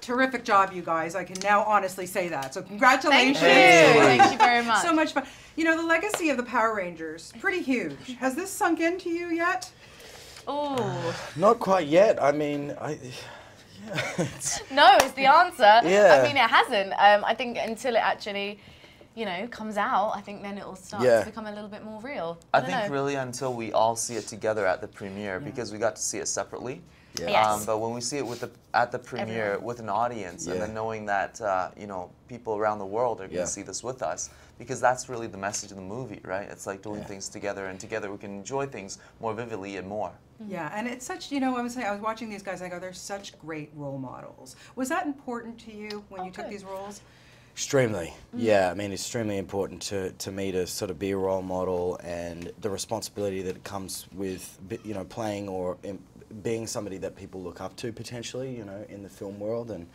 terrific job, you guys. I can now honestly say that. So congratulations. Thank you. Thank you very much. So much fun. You know, the legacy of the Power Rangers, pretty huge. Has this sunk into you yet? Oh. Not quite yet. I mean, No is the answer. Yeah. I mean, it hasn't. I think until it actually, you know, comes out, I think then it will start to become a little bit more real. I think really until we all see it together at the premiere, because we got to see it separately. Yeah. Yes. But when we see it at the premiere with an audience, and then knowing that you know, people around the world are going to see this with us, because that's really the message of the movie, right? It's like doing things together, and together we can enjoy things more vividly and more. Yeah, and it's such, you know, I was watching these guys, I go, they're such great role models. Was that important to you when you took these roles? Extremely, yeah. I mean, extremely important to me to sort of be a role model, and the responsibility that comes with, you know, playing or being somebody that people look up to potentially, you know, in the film world, and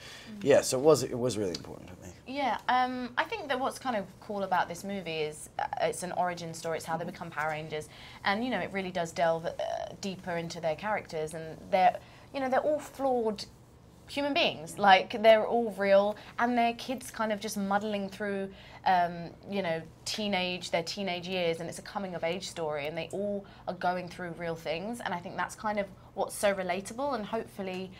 yeah, so it was really important to me. Yeah, I think that what's kind of cool about this movie is it's an origin story. It's how they become Power Rangers, and you know, it really does delve deeper into their characters, and they're all flawed human beings. Like, they're all real, and they're kids kind of just muddling through, you know, their teenage years, and it's a coming of age story, and they all are going through real things, and I think that's kind of what's so relatable, and hopefully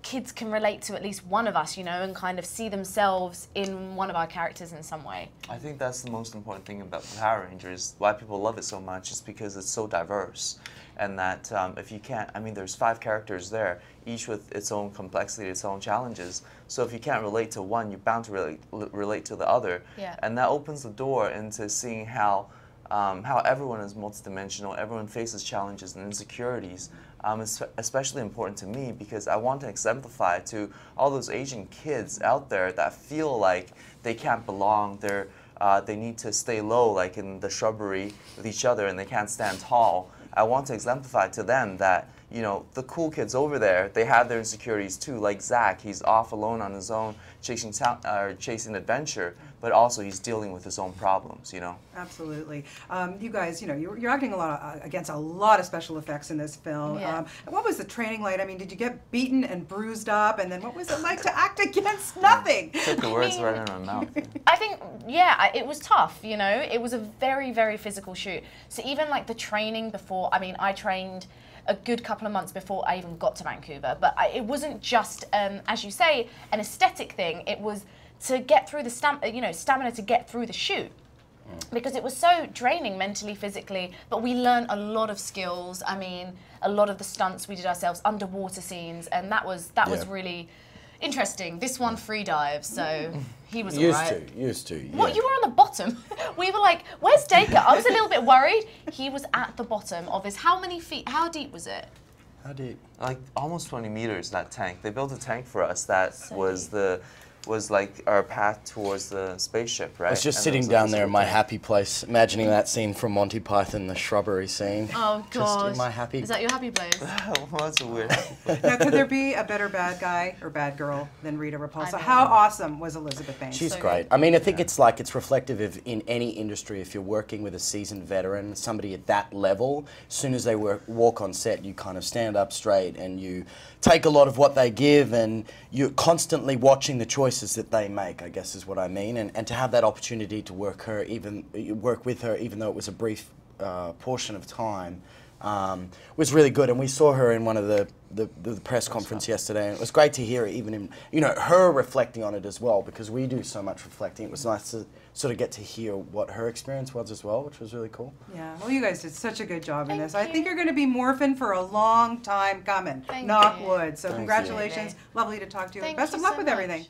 kids can relate to at least one of us, you know, and kind of see themselves in one of our characters in some way. I think that's the most important thing about the Power Rangers, why people love it so much, is because it's so diverse. And that if you can't, I mean, there's 5 characters there, each with its own complexity, its own challenges. So if you can't relate to one, you're bound to relate to the other. Yeah. And that opens the door into seeing how everyone is multidimensional, everyone faces challenges and insecurities. It's especially important to me because I want to exemplify to all those Asian kids out there that feel like they can't belong, they need to stay low, like in the shrubbery with each other, and they can't stand tall. I want to exemplify to them that, you know, the cool kids over there, they have their insecurities too. Like Zach, he's off alone on his own, chasing adventure, but also he's dealing with his own problems, you know. Absolutely. You guys, you know, you're acting against a lot of special effects in this film. Yeah. What was the training like? I mean, did you get beaten and bruised up, and then what was it like to act against nothing? Took the words right in my mouth. I think, yeah, it was tough, you know. It was a very, very physical shoot. So even like the training before, I mean, I trained a good couple of months before I even got to Vancouver, but it wasn't just, as you say, an aesthetic thing. It was to get through the stamina to get through the shoot, because it was so draining mentally, physically. But we learned a lot of skills. I mean, a lot of the stunts we did ourselves, underwater scenes, and that was really interesting. This one free dive, so he was alright. Used to. Yeah. What, you were on the bottom? We were like, where's Dacre? I was a little bit worried. He was at the bottom of this. How many feet? How deep was it? How deep? Like almost 20 meters, that tank. They built a tank for us that was like our path towards the spaceship, right? I was just sitting down there in my happy place, imagining that scene from Monty Python, the shrubbery scene. Oh, God. Just in my happy... Is that your happy place? Well, that's a weird happy place. Now, could there be a better bad guy or bad girl than Rita Repulsa? How awesome was Elizabeth Banks? She's great. I mean, I think it's reflective of, in any industry, if you're working with a seasoned veteran, somebody at that level, as soon as they walk on set, you kind of stand up straight and you take a lot of what they give, and you're constantly watching the choices that they make, I guess is what I mean. And to have that opportunity to work with her, even though it was a brief portion of time, was really good. And we saw her in one of the press conference yesterday, and it was great to hear even in, you know, her reflecting on it as well, because we do so much reflecting. It was nice to sort of get to hear what her experience was as well, which was really cool. Yeah, well, you guys did such a good job in this. I think you're going to be morphing for a long time coming. Knock wood. So congratulations. Lovely to talk to you. Best of luck with everything.